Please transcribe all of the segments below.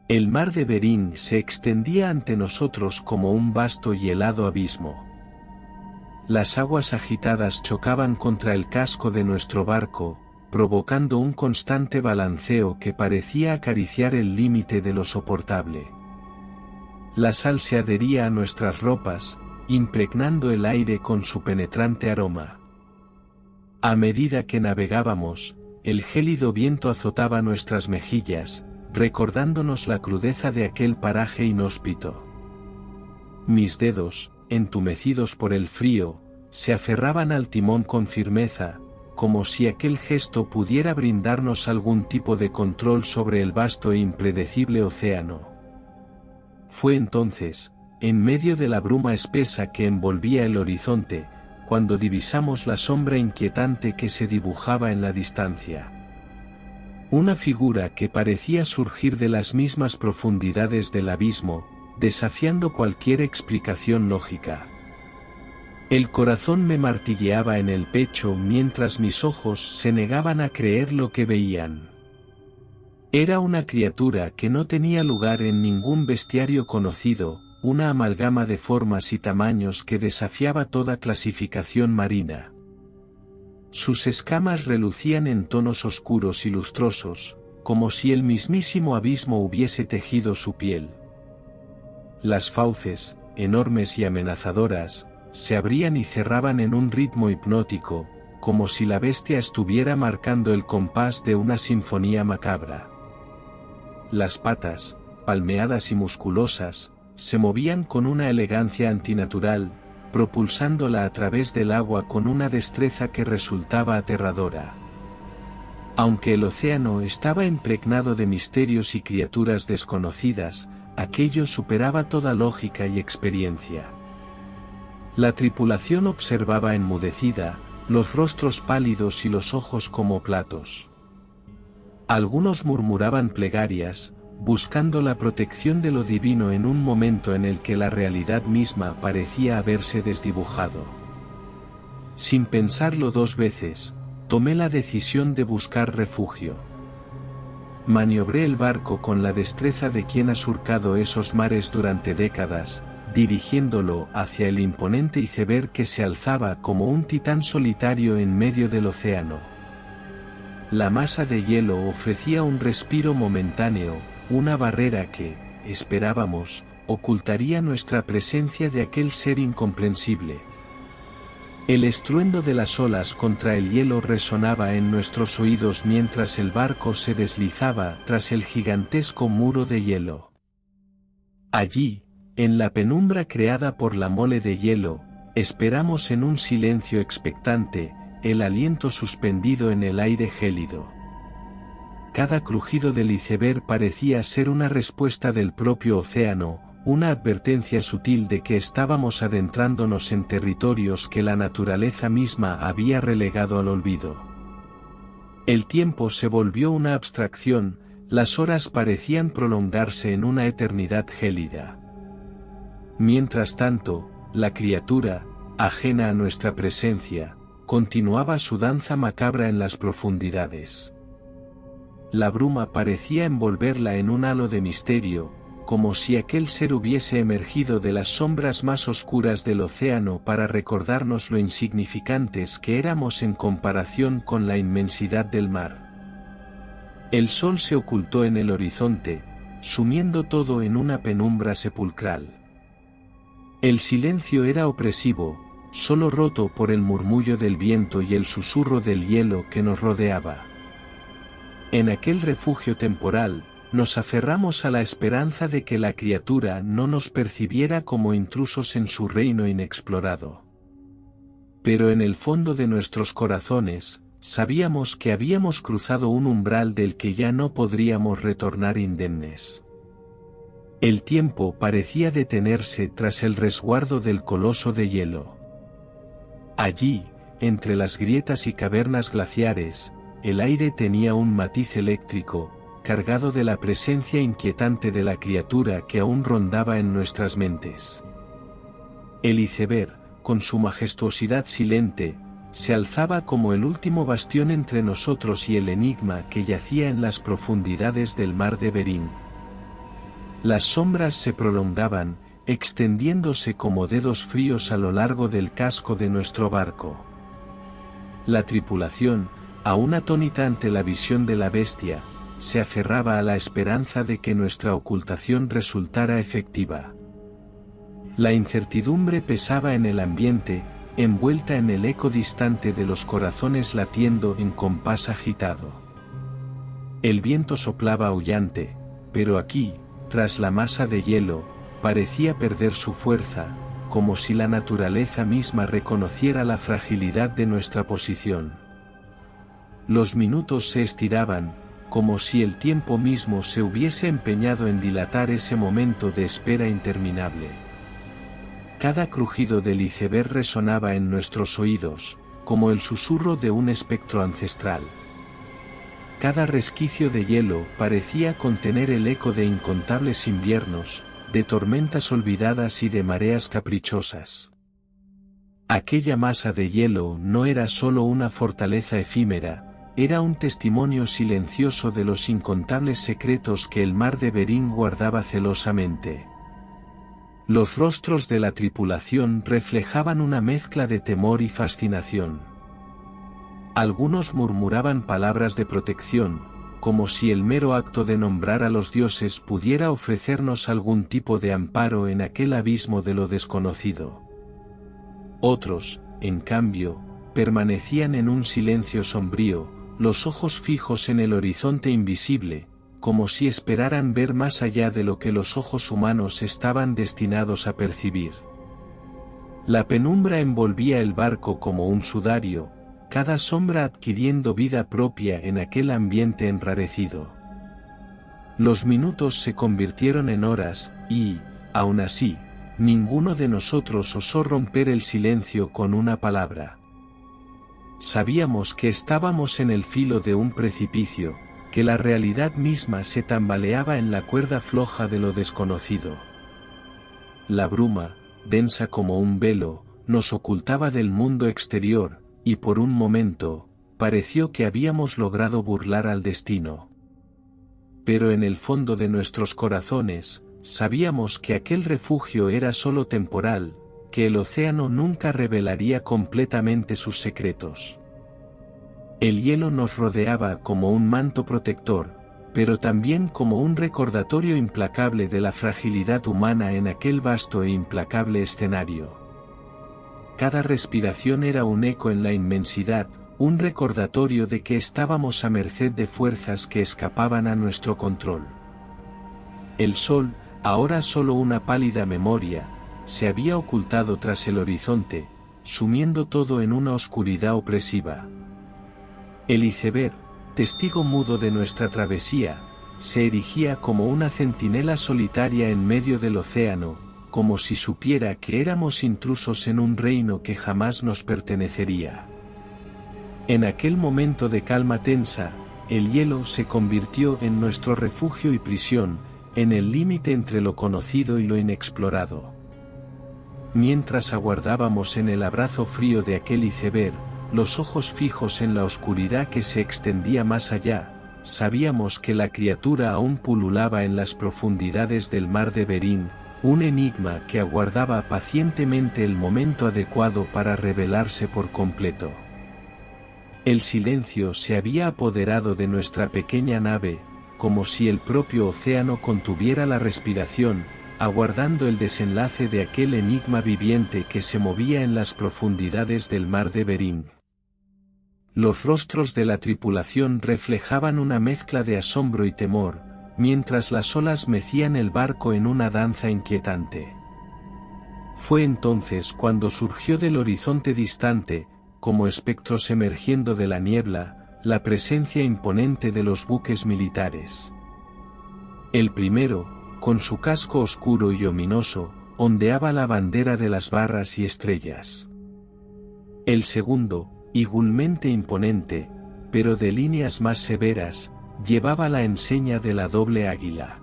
El mar de Berín se extendía ante nosotros como un vasto y helado abismo. Las aguas agitadas chocaban contra el casco de nuestro barco, provocando un constante balanceo que parecía acariciar el límite de lo soportable. La sal se adhería a nuestras ropas, impregnando el aire con su penetrante aroma. A medida que navegábamos, el gélido viento azotaba nuestras mejillas, recordándonos la crudeza de aquel paraje inhóspito. Mis dedos, entumecidos por el frío, se aferraban al timón con firmeza, como si aquel gesto pudiera brindarnos algún tipo de control sobre el vasto e impredecible océano. Fue entonces, en medio de la bruma espesa que envolvía el horizonte, cuando divisamos la sombra inquietante que se dibujaba en la distancia. Una figura que parecía surgir de las mismas profundidades del abismo, desafiando cualquier explicación lógica. El corazón me martilleaba en el pecho mientras mis ojos se negaban a creer lo que veían. Era una criatura que no tenía lugar en ningún bestiario conocido, una amalgama de formas y tamaños que desafiaba toda clasificación marina. Sus escamas relucían en tonos oscuros y lustrosos, como si el mismísimo abismo hubiese tejido su piel. Las fauces, enormes y amenazadoras, se abrían y cerraban en un ritmo hipnótico, como si la bestia estuviera marcando el compás de una sinfonía macabra. Las patas, palmeadas y musculosas, se movían con una elegancia antinatural, propulsándola a través del agua con una destreza que resultaba aterradora. Aunque el océano estaba impregnado de misterios y criaturas desconocidas, aquello superaba toda lógica y experiencia. La tripulación observaba enmudecida, los rostros pálidos y los ojos como platos. Algunos murmuraban plegarias, buscando la protección de lo divino en un momento en el que la realidad misma parecía haberse desdibujado. Sin pensarlo dos veces, tomé la decisión de buscar refugio. Maniobré el barco con la destreza de quien ha surcado esos mares durante décadas, dirigiéndolo hacia el imponente iceberg que se alzaba como un titán solitario en medio del océano. La masa de hielo ofrecía un respiro momentáneo, una barrera que, esperábamos, ocultaría nuestra presencia de aquel ser incomprensible. El estruendo de las olas contra el hielo resonaba en nuestros oídos mientras el barco se deslizaba tras el gigantesco muro de hielo. Allí, en la penumbra creada por la mole de hielo, esperamos en un silencio expectante, el aliento suspendido en el aire gélido. Cada crujido del iceberg parecía ser una respuesta del propio océano, una advertencia sutil de que estábamos adentrándonos en territorios que la naturaleza misma había relegado al olvido. El tiempo se volvió una abstracción, las horas parecían prolongarse en una eternidad gélida. Mientras tanto, la criatura, ajena a nuestra presencia, continuaba su danza macabra en las profundidades. La bruma parecía envolverla en un halo de misterio, como si aquel ser hubiese emergido de las sombras más oscuras del océano para recordarnos lo insignificantes que éramos en comparación con la inmensidad del mar. El sol se ocultó en el horizonte, sumiendo todo en una penumbra sepulcral. El silencio era opresivo, solo roto por el murmullo del viento y el susurro del hielo que nos rodeaba. En aquel refugio temporal, nos aferramos a la esperanza de que la criatura no nos percibiera como intrusos en su reino inexplorado. Pero en el fondo de nuestros corazones, sabíamos que habíamos cruzado un umbral del que ya no podríamos retornar indemnes. El tiempo parecía detenerse tras el resguardo del coloso de hielo. Allí, entre las grietas y cavernas glaciares, el aire tenía un matiz eléctrico, cargado de la presencia inquietante de la criatura que aún rondaba en nuestras mentes. El iceberg, con su majestuosidad silente, se alzaba como el último bastión entre nosotros y el enigma que yacía en las profundidades del mar de Berín. Las sombras se prolongaban, extendiéndose como dedos fríos a lo largo del casco de nuestro barco. La tripulación, aún atónita ante la visión de la bestia, se aferraba a la esperanza de que nuestra ocultación resultara efectiva. La incertidumbre pesaba en el ambiente, envuelta en el eco distante de los corazones latiendo en compás agitado. El viento soplaba aullante, pero aquí, tras la masa de hielo, parecía perder su fuerza, como si la naturaleza misma reconociera la fragilidad de nuestra posición. Los minutos se estiraban, como si el tiempo mismo se hubiese empeñado en dilatar ese momento de espera interminable. Cada crujido del iceberg resonaba en nuestros oídos, como el susurro de un espectro ancestral. Cada resquicio de hielo parecía contener el eco de incontables inviernos, de tormentas olvidadas y de mareas caprichosas. Aquella masa de hielo no era solo una fortaleza efímera, era un testimonio silencioso de los incontables secretos que el mar de Bering guardaba celosamente. Los rostros de la tripulación reflejaban una mezcla de temor y fascinación. Algunos murmuraban palabras de protección, como si el mero acto de nombrar a los dioses pudiera ofrecernos algún tipo de amparo en aquel abismo de lo desconocido. Otros, en cambio, permanecían en un silencio sombrío, los ojos fijos en el horizonte invisible, como si esperaran ver más allá de lo que los ojos humanos estaban destinados a percibir. La penumbra envolvía el barco como un sudario, cada sombra adquiriendo vida propia en aquel ambiente enrarecido. Los minutos se convirtieron en horas, y, aun así, ninguno de nosotros osó romper el silencio con una palabra. Sabíamos que estábamos en el filo de un precipicio, que la realidad misma se tambaleaba en la cuerda floja de lo desconocido. La bruma, densa como un velo, nos ocultaba del mundo exterior, y por un momento, pareció que habíamos logrado burlar al destino. Pero en el fondo de nuestros corazones, sabíamos que aquel refugio era solo temporal, que el océano nunca revelaría completamente sus secretos. El hielo nos rodeaba como un manto protector, pero también como un recordatorio implacable de la fragilidad humana en aquel vasto e implacable escenario. Cada respiración era un eco en la inmensidad, un recordatorio de que estábamos a merced de fuerzas que escapaban a nuestro control. El sol, ahora solo una pálida memoria, se había ocultado tras el horizonte, sumiendo todo en una oscuridad opresiva. El iceberg, testigo mudo de nuestra travesía, se erigía como una centinela solitaria en medio del océano, como si supiera que éramos intrusos en un reino que jamás nos pertenecería. En aquel momento de calma tensa, el hielo se convirtió en nuestro refugio y prisión, en el límite entre lo conocido y lo inexplorado. Mientras aguardábamos en el abrazo frío de aquel iceberg, los ojos fijos en la oscuridad que se extendía más allá, sabíamos que la criatura aún pululaba en las profundidades del mar de Bering, un enigma que aguardaba pacientemente el momento adecuado para revelarse por completo. El silencio se había apoderado de nuestra pequeña nave, como si el propio océano contuviera la respiración, aguardando el desenlace de aquel enigma viviente que se movía en las profundidades del mar de Bering. Los rostros de la tripulación reflejaban una mezcla de asombro y temor, mientras las olas mecían el barco en una danza inquietante. Fue entonces cuando surgió del horizonte distante, como espectros emergiendo de la niebla, la presencia imponente de los buques militares. El primero, con su casco oscuro y ominoso, ondeaba la bandera de las barras y estrellas. El segundo, igualmente imponente, pero de líneas más severas, llevaba la enseña de la doble águila.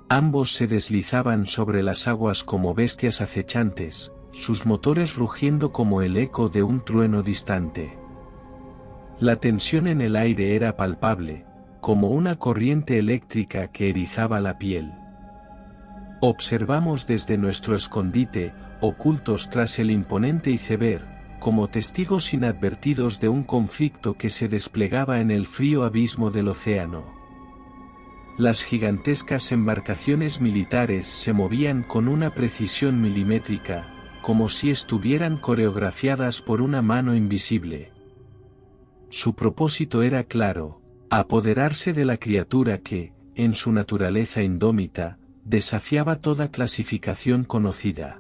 Ambos se deslizaban sobre las aguas como bestias acechantes, sus motores rugiendo como el eco de un trueno distante. La tensión en el aire era palpable, como una corriente eléctrica que erizaba la piel. Observamos desde nuestro escondite, ocultos tras el imponente iceberg, como testigos inadvertidos de un conflicto que se desplegaba en el frío abismo del océano. Las gigantescas embarcaciones militares se movían con una precisión milimétrica, como si estuvieran coreografiadas por una mano invisible. Su propósito era claro: apoderarse de la criatura que, en su naturaleza indómita, desafiaba toda clasificación conocida.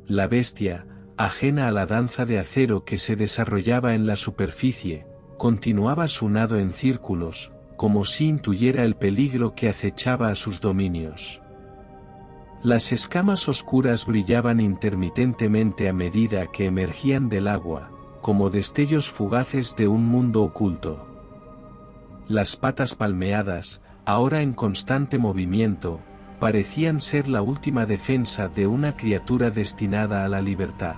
La bestia, ajena a la danza de acero que se desarrollaba en la superficie, continuaba su nado en círculos, como si intuyera el peligro que acechaba a sus dominios. Las escamas oscuras brillaban intermitentemente a medida que emergían del agua, como destellos fugaces de un mundo oculto. Las patas palmeadas, ahora en constante movimiento, parecían ser la última defensa de una criatura destinada a la libertad.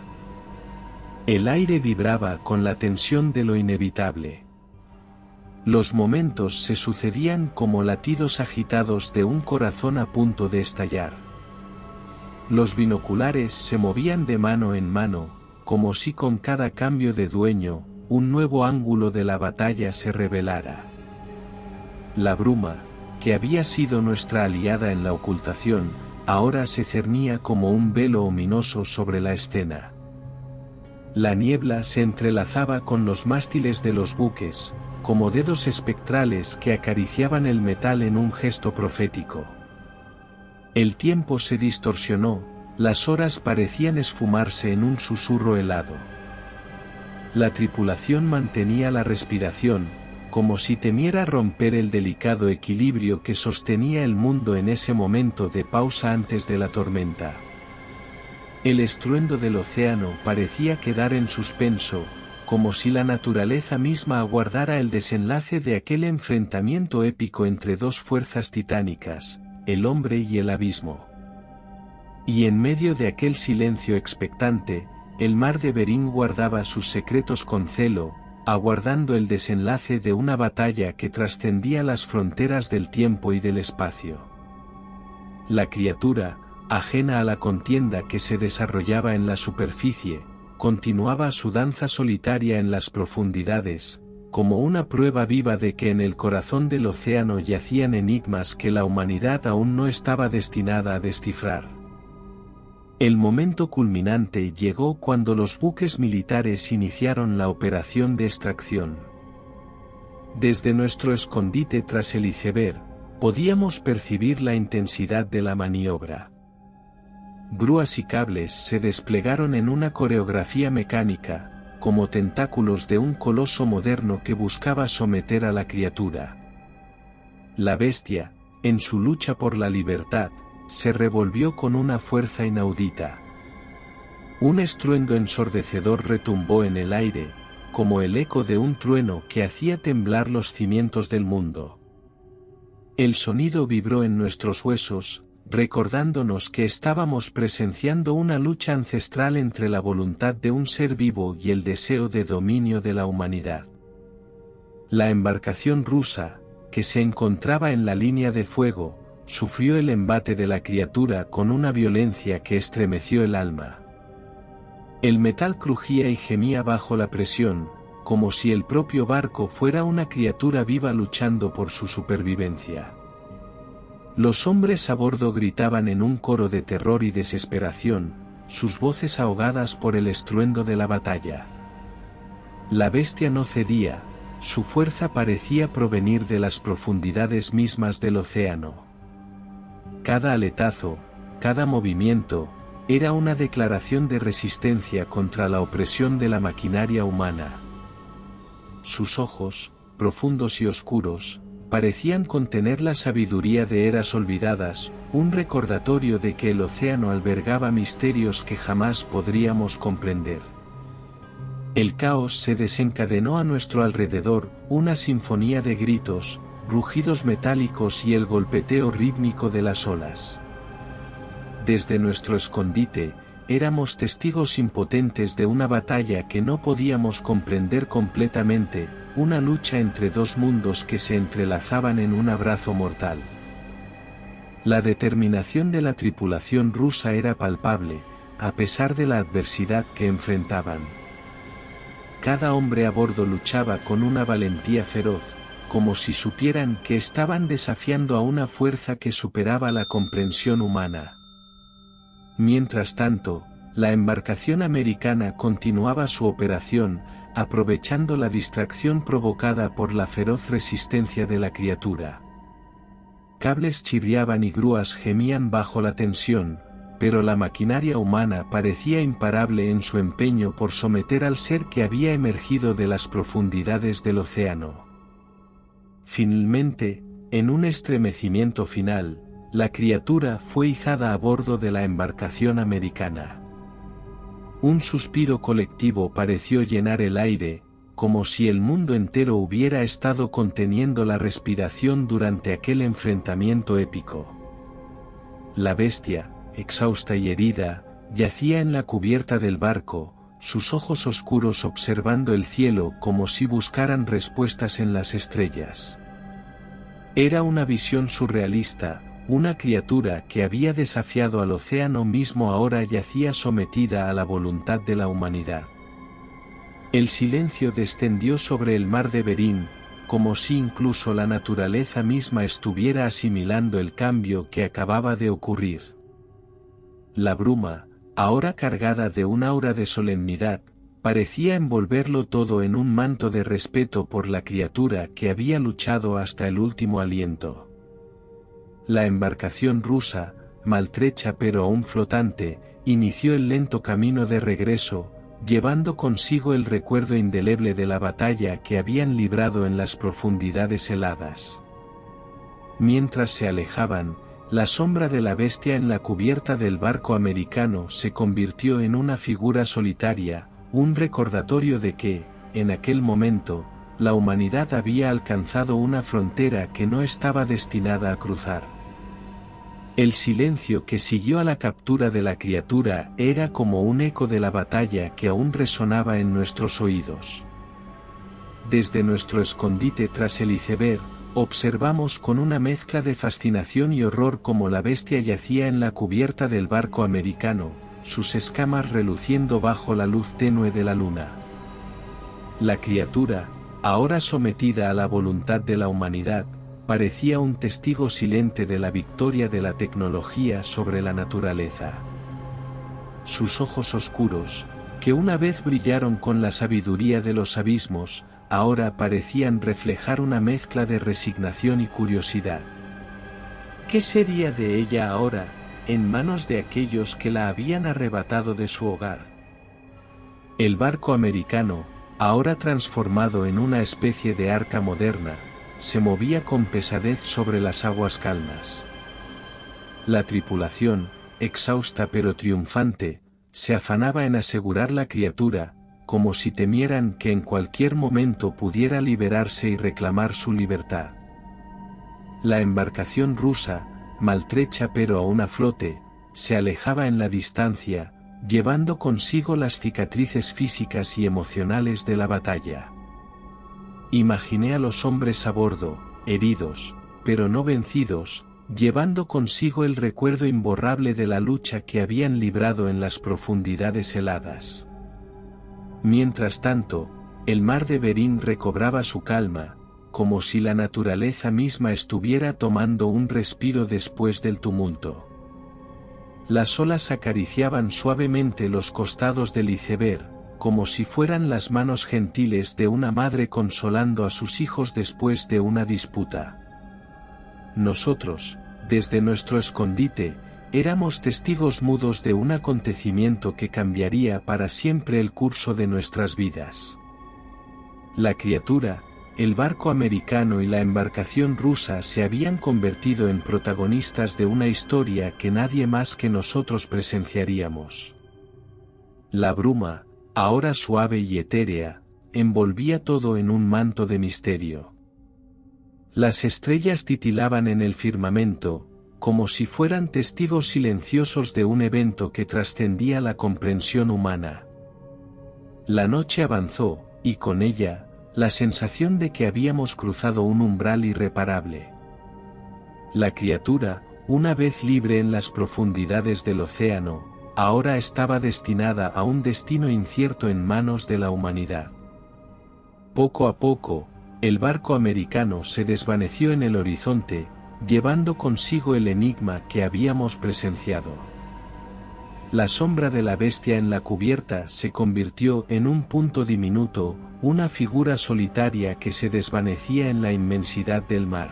El aire vibraba con la tensión de lo inevitable. Los momentos se sucedían como latidos agitados de un corazón a punto de estallar. Los binoculares se movían de mano en mano, como si con cada cambio de dueño, un nuevo ángulo de la batalla se revelara. La bruma, que había sido nuestra aliada en la ocultación, ahora se cernía como un velo ominoso sobre la escena. La niebla se entrelazaba con los mástiles de los buques, como dedos espectrales que acariciaban el metal en un gesto profético. El tiempo se distorsionó, las horas parecían esfumarse en un susurro helado. La tripulación mantenía la respiración, como si temiera romper el delicado equilibrio que sostenía el mundo en ese momento de pausa antes de la tormenta. El estruendo del océano parecía quedar en suspenso, como si la naturaleza misma aguardara el desenlace de aquel enfrentamiento épico entre dos fuerzas titánicas, el hombre y el abismo. Y en medio de aquel silencio expectante, el mar de Bering guardaba sus secretos con celo, aguardando el desenlace de una batalla que trascendía las fronteras del tiempo y del espacio. La criatura, ajena a la contienda que se desarrollaba en la superficie, continuaba su danza solitaria en las profundidades, como una prueba viva de que en el corazón del océano yacían enigmas que la humanidad aún no estaba destinada a descifrar. El momento culminante llegó cuando los buques militares iniciaron la operación de extracción. Desde nuestro escondite tras el iceberg, podíamos percibir la intensidad de la maniobra. Grúas y cables se desplegaron en una coreografía mecánica, como tentáculos de un coloso moderno que buscaba someter a la criatura. La bestia, en su lucha por la libertad, se revolvió con una fuerza inaudita. Un estruendo ensordecedor retumbó en el aire, como el eco de un trueno que hacía temblar los cimientos del mundo. El sonido vibró en nuestros huesos, recordándonos que estábamos presenciando una lucha ancestral entre la voluntad de un ser vivo y el deseo de dominio de la humanidad. La embarcación rusa, que se encontraba en la línea de fuego, sufrió el embate de la criatura con una violencia que estremeció el alma. El metal crujía y gemía bajo la presión, como si el propio barco fuera una criatura viva luchando por su supervivencia. Los hombres a bordo gritaban en un coro de terror y desesperación, sus voces ahogadas por el estruendo de la batalla. La bestia no cedía, su fuerza parecía provenir de las profundidades mismas del océano. Cada aletazo, cada movimiento, era una declaración de resistencia contra la opresión de la maquinaria humana. Sus ojos, profundos y oscuros, parecían contener la sabiduría de eras olvidadas, un recordatorio de que el océano albergaba misterios que jamás podríamos comprender. El caos se desencadenó a nuestro alrededor, una sinfonía de gritos, rugidos metálicos y el golpeteo rítmico de las olas. Desde nuestro escondite, éramos testigos impotentes de una batalla que no podíamos comprender completamente, una lucha entre dos mundos que se entrelazaban en un abrazo mortal. La determinación de la tripulación rusa era palpable, a pesar de la adversidad que enfrentaban. Cada hombre a bordo luchaba con una valentía feroz, como si supieran que estaban desafiando a una fuerza que superaba la comprensión humana. Mientras tanto, la embarcación americana continuaba su operación, aprovechando la distracción provocada por la feroz resistencia de la criatura. Cables chirriaban y grúas gemían bajo la tensión, pero la maquinaria humana parecía imparable en su empeño por someter al ser que había emergido de las profundidades del océano. Finalmente, en un estremecimiento final, la criatura fue izada a bordo de la embarcación americana. Un suspiro colectivo pareció llenar el aire, como si el mundo entero hubiera estado conteniendo la respiración durante aquel enfrentamiento épico. La bestia, exhausta y herida, yacía en la cubierta del barco, sus ojos oscuros observando el cielo como si buscaran respuestas en las estrellas. Era una visión surrealista, una criatura que había desafiado al océano mismo ahora yacía sometida a la voluntad de la humanidad. El silencio descendió sobre el mar de Bering, como si incluso la naturaleza misma estuviera asimilando el cambio que acababa de ocurrir. La bruma, ahora cargada de un aura de solemnidad, parecía envolverlo todo en un manto de respeto por la criatura que había luchado hasta el último aliento. La embarcación rusa, maltrecha pero aún flotante, inició el lento camino de regreso, llevando consigo el recuerdo indeleble de la batalla que habían librado en las profundidades heladas. Mientras se alejaban, la sombra de la bestia en la cubierta del barco americano se convirtió en una figura solitaria, un recordatorio de que, en aquel momento, la humanidad había alcanzado una frontera que no estaba destinada a cruzar. El silencio que siguió a la captura de la criatura era como un eco de la batalla que aún resonaba en nuestros oídos. Desde nuestro escondite tras el iceberg, observamos con una mezcla de fascinación y horror cómo la bestia yacía en la cubierta del barco americano, sus escamas reluciendo bajo la luz tenue de la luna. La criatura, ahora sometida a la voluntad de la humanidad, parecía un testigo silente de la victoria de la tecnología sobre la naturaleza. Sus ojos oscuros, que una vez brillaron con la sabiduría de los abismos, ahora parecían reflejar una mezcla de resignación y curiosidad. ¿Qué sería de ella ahora, en manos de aquellos que la habían arrebatado de su hogar? El barco americano, ahora transformado en una especie de arca moderna, se movía con pesadez sobre las aguas calmas. La tripulación, exhausta pero triunfante, se afanaba en asegurar la criatura, como si temieran que en cualquier momento pudiera liberarse y reclamar su libertad. La embarcación rusa, maltrecha pero aún a flote, se alejaba en la distancia, llevando consigo las cicatrices físicas y emocionales de la batalla. Imaginé a los hombres a bordo, heridos, pero no vencidos, llevando consigo el recuerdo imborrable de la lucha que habían librado en las profundidades heladas. Mientras tanto, el mar de Bering recobraba su calma, como si la naturaleza misma estuviera tomando un respiro después del tumulto. Las olas acariciaban suavemente los costados del iceberg, como si fueran las manos gentiles de una madre consolando a sus hijos después de una disputa. Nosotros, desde nuestro escondite, éramos testigos mudos de un acontecimiento que cambiaría para siempre el curso de nuestras vidas. La criatura, el barco americano y la embarcación rusa se habían convertido en protagonistas de una historia que nadie más que nosotros presenciaríamos. La bruma, ahora suave y etérea, envolvía todo en un manto de misterio. Las estrellas titilaban en el firmamento, como si fueran testigos silenciosos de un evento que trascendía la comprensión humana. La noche avanzó, y con ella, la sensación de que habíamos cruzado un umbral irreparable. La criatura, una vez libre en las profundidades del océano, ahora estaba destinada a un destino incierto en manos de la humanidad. Poco a poco, el barco americano se desvaneció en el horizonte, llevando consigo el enigma que habíamos presenciado. La sombra de la bestia en la cubierta se convirtió en un punto diminuto, una figura solitaria que se desvanecía en la inmensidad del mar.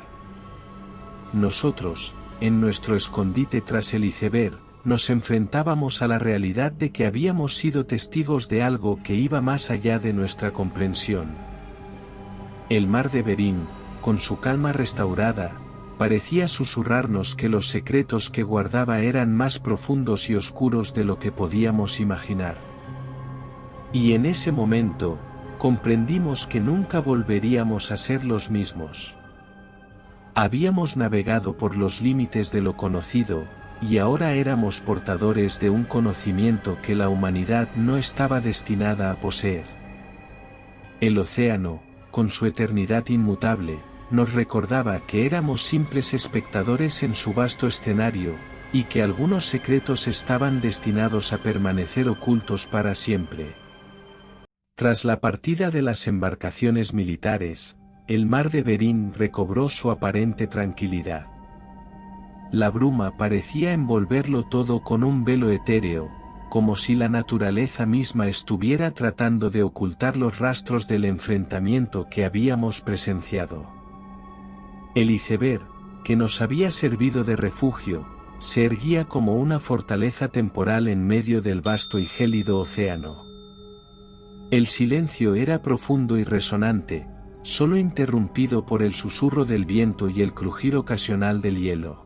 Nosotros, en nuestro escondite tras el iceberg, nos enfrentábamos a la realidad de que habíamos sido testigos de algo que iba más allá de nuestra comprensión. El mar de Bering, con su calma restaurada, parecía susurrarnos que los secretos que guardaba eran más profundos y oscuros de lo que podíamos imaginar. Y en ese momento, comprendimos que nunca volveríamos a ser los mismos. Habíamos navegado por los límites de lo conocido, y ahora éramos portadores de un conocimiento que la humanidad no estaba destinada a poseer. El océano, con su eternidad inmutable, nos recordaba que éramos simples espectadores en su vasto escenario, y que algunos secretos estaban destinados a permanecer ocultos para siempre. Tras la partida de las embarcaciones militares, el mar de Bering recobró su aparente tranquilidad. La bruma parecía envolverlo todo con un velo etéreo, como si la naturaleza misma estuviera tratando de ocultar los rastros del enfrentamiento que habíamos presenciado. El iceberg, que nos había servido de refugio, se erguía como una fortaleza temporal en medio del vasto y gélido océano. El silencio era profundo y resonante, solo interrumpido por el susurro del viento y el crujir ocasional del hielo.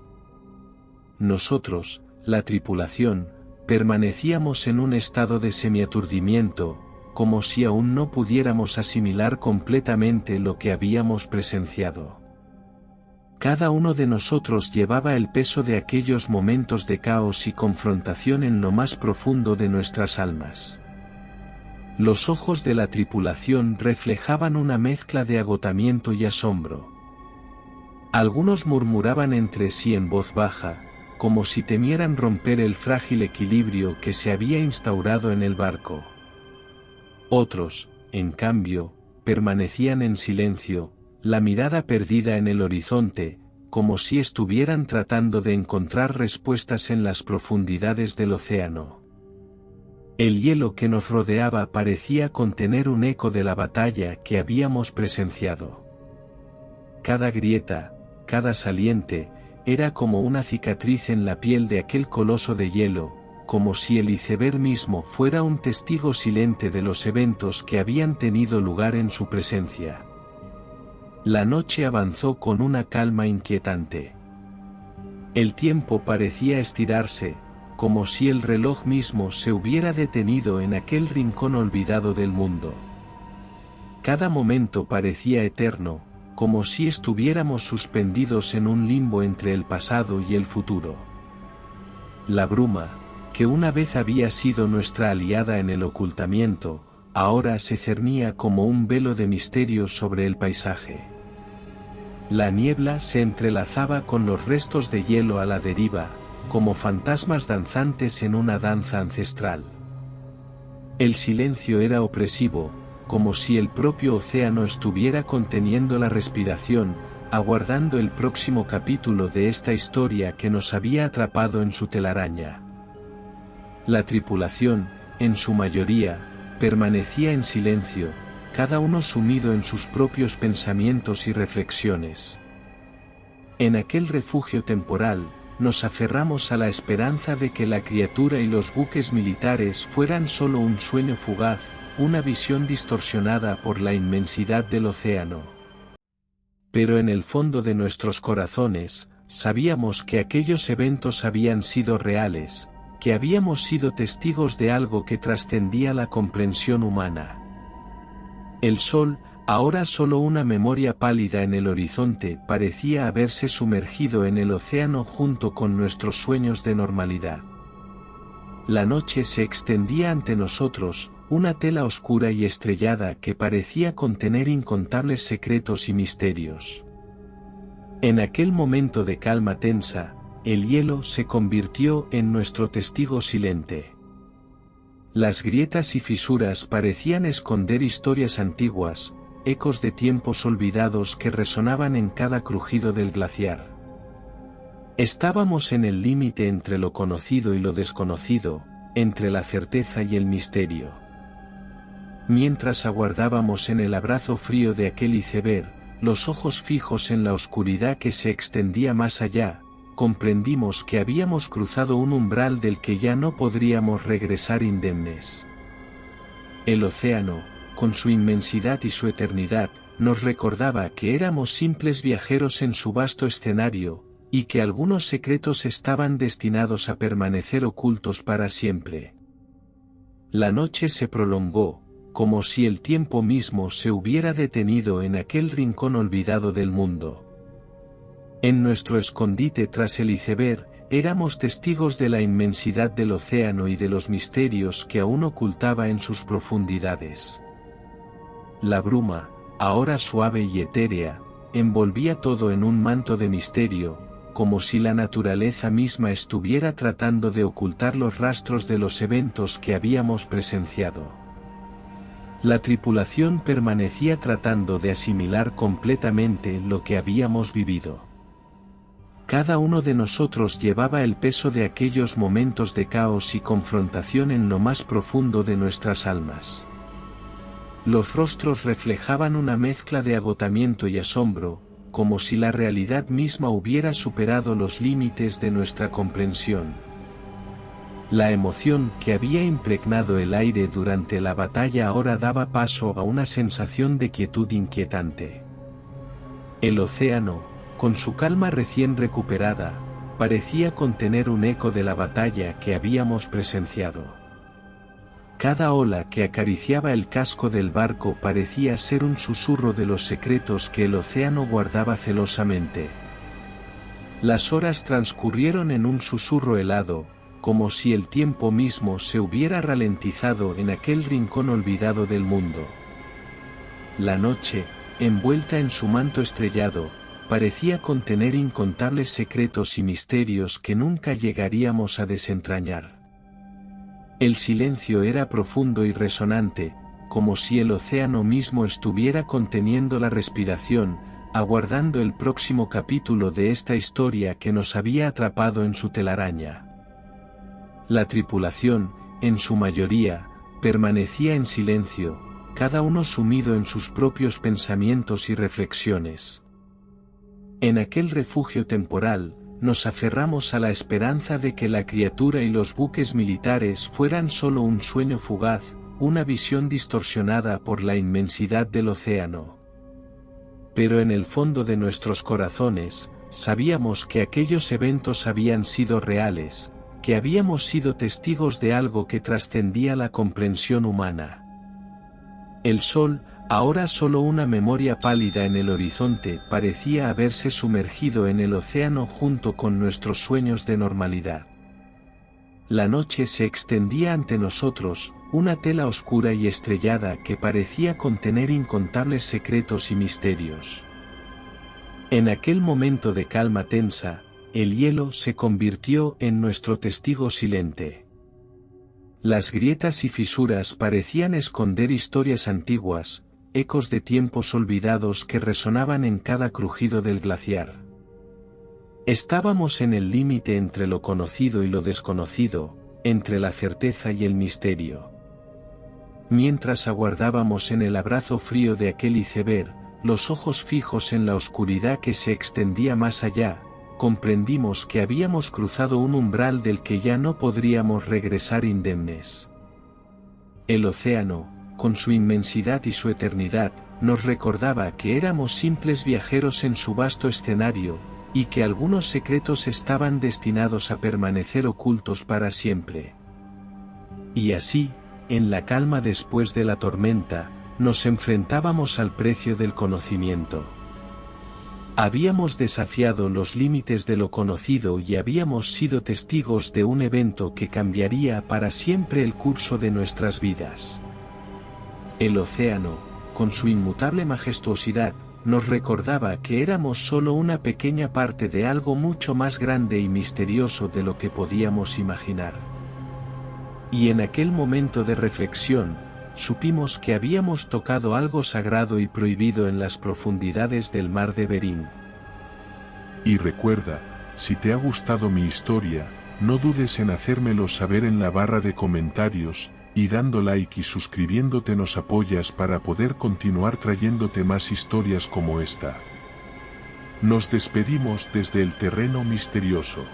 Nosotros, la tripulación, permanecíamos en un estado de semiaturdimiento, como si aún no pudiéramos asimilar completamente lo que habíamos presenciado. Cada uno de nosotros llevaba el peso de aquellos momentos de caos y confrontación en lo más profundo de nuestras almas. Los ojos de la tripulación reflejaban una mezcla de agotamiento y asombro. Algunos murmuraban entre sí en voz baja, como si temieran romper el frágil equilibrio que se había instaurado en el barco. Otros, en cambio, permanecían en silencio, la mirada perdida en el horizonte, como si estuvieran tratando de encontrar respuestas en las profundidades del océano. El hielo que nos rodeaba parecía contener un eco de la batalla que habíamos presenciado. Cada grieta, cada saliente, era como una cicatriz en la piel de aquel coloso de hielo, como si el iceberg mismo fuera un testigo silente de los eventos que habían tenido lugar en su presencia. La noche avanzó con una calma inquietante. El tiempo parecía estirarse, como si el reloj mismo se hubiera detenido en aquel rincón olvidado del mundo. Cada momento parecía eterno, como si estuviéramos suspendidos en un limbo entre el pasado y el futuro. La bruma, que una vez había sido nuestra aliada en el ocultamiento, ahora se cernía como un velo de misterio sobre el paisaje. La niebla se entrelazaba con los restos de hielo a la deriva, como fantasmas danzantes en una danza ancestral. El silencio era opresivo, como si el propio océano estuviera conteniendo la respiración, aguardando el próximo capítulo de esta historia que nos había atrapado en su telaraña. La tripulación, en su mayoría, permanecía en silencio, cada uno sumido en sus propios pensamientos y reflexiones. En aquel refugio temporal, nos aferramos a la esperanza de que la criatura y los buques militares fueran solo un sueño fugaz, una visión distorsionada por la inmensidad del océano. Pero en el fondo de nuestros corazones, sabíamos que aquellos eventos habían sido reales, que habíamos sido testigos de algo que trascendía la comprensión humana. El sol, ahora solo una memoria pálida en el horizonte, parecía haberse sumergido en el océano junto con nuestros sueños de normalidad. La noche se extendía ante nosotros, una tela oscura y estrellada que parecía contener incontables secretos y misterios. En aquel momento de calma tensa, el hielo se convirtió en nuestro testigo silente. Las grietas y fisuras parecían esconder historias antiguas, ecos de tiempos olvidados que resonaban en cada crujido del glaciar. Estábamos en el límite entre lo conocido y lo desconocido, entre la certeza y el misterio. Mientras aguardábamos en el abrazo frío de aquel iceberg, los ojos fijos en la oscuridad que se extendía más allá, comprendimos que habíamos cruzado un umbral del que ya no podríamos regresar indemnes. El océano, con su inmensidad y su eternidad, nos recordaba que éramos simples viajeros en su vasto escenario, y que algunos secretos estaban destinados a permanecer ocultos para siempre. La noche se prolongó, como si el tiempo mismo se hubiera detenido en aquel rincón olvidado del mundo. En nuestro escondite tras el iceberg, éramos testigos de la inmensidad del océano y de los misterios que aún ocultaba en sus profundidades. La bruma, ahora suave y etérea, envolvía todo en un manto de misterio, como si la naturaleza misma estuviera tratando de ocultar los rastros de los eventos que habíamos presenciado. La tripulación permanecía tratando de asimilar completamente lo que habíamos vivido. Cada uno de nosotros llevaba el peso de aquellos momentos de caos y confrontación en lo más profundo de nuestras almas. Los rostros reflejaban una mezcla de agotamiento y asombro, como si la realidad misma hubiera superado los límites de nuestra comprensión. La emoción que había impregnado el aire durante la batalla ahora daba paso a una sensación de quietud inquietante. El océano, con su calma recién recuperada, parecía contener un eco de la batalla que habíamos presenciado. Cada ola que acariciaba el casco del barco parecía ser un susurro de los secretos que el océano guardaba celosamente. Las horas transcurrieron en un susurro helado, como si el tiempo mismo se hubiera ralentizado en aquel rincón olvidado del mundo. La noche, envuelta en su manto estrellado, parecía contener incontables secretos y misterios que nunca llegaríamos a desentrañar. El silencio era profundo y resonante, como si el océano mismo estuviera conteniendo la respiración, aguardando el próximo capítulo de esta historia que nos había atrapado en su telaraña. La tripulación, en su mayoría, permanecía en silencio, cada uno sumido en sus propios pensamientos y reflexiones. En aquel refugio temporal, nos aferramos a la esperanza de que la criatura y los buques militares fueran solo un sueño fugaz, una visión distorsionada por la inmensidad del océano. Pero en el fondo de nuestros corazones, sabíamos que aquellos eventos habían sido reales, que habíamos sido testigos de algo que trascendía la comprensión humana. El sol, ahora solo una memoria pálida en el horizonte, parecía haberse sumergido en el océano junto con nuestros sueños de normalidad. La noche se extendía ante nosotros, una tela oscura y estrellada que parecía contener incontables secretos y misterios. En aquel momento de calma tensa, el hielo se convirtió en nuestro testigo silente. Las grietas y fisuras parecían esconder historias antiguas, ecos de tiempos olvidados que resonaban en cada crujido del glaciar. Estábamos en el límite entre lo conocido y lo desconocido, entre la certeza y el misterio. Mientras aguardábamos en el abrazo frío de aquel iceberg, los ojos fijos en la oscuridad que se extendía más allá, comprendimos que habíamos cruzado un umbral del que ya no podríamos regresar indemnes. El océano, con su inmensidad y su eternidad, nos recordaba que éramos simples viajeros en su vasto escenario, y que algunos secretos estaban destinados a permanecer ocultos para siempre. Y así, en la calma después de la tormenta, nos enfrentábamos al precio del conocimiento. Habíamos desafiado los límites de lo conocido y habíamos sido testigos de un evento que cambiaría para siempre el curso de nuestras vidas. El océano, con su inmutable majestuosidad, nos recordaba que éramos solo una pequeña parte de algo mucho más grande y misterioso de lo que podíamos imaginar. Y en aquel momento de reflexión, supimos que habíamos tocado algo sagrado y prohibido en las profundidades del mar de Bering. Y recuerda, si te ha gustado mi historia, no dudes en hacérmelo saber en la barra de comentarios, y dando like y suscribiéndote nos apoyas para poder continuar trayéndote más historias como esta. Nos despedimos desde el terreno misterioso.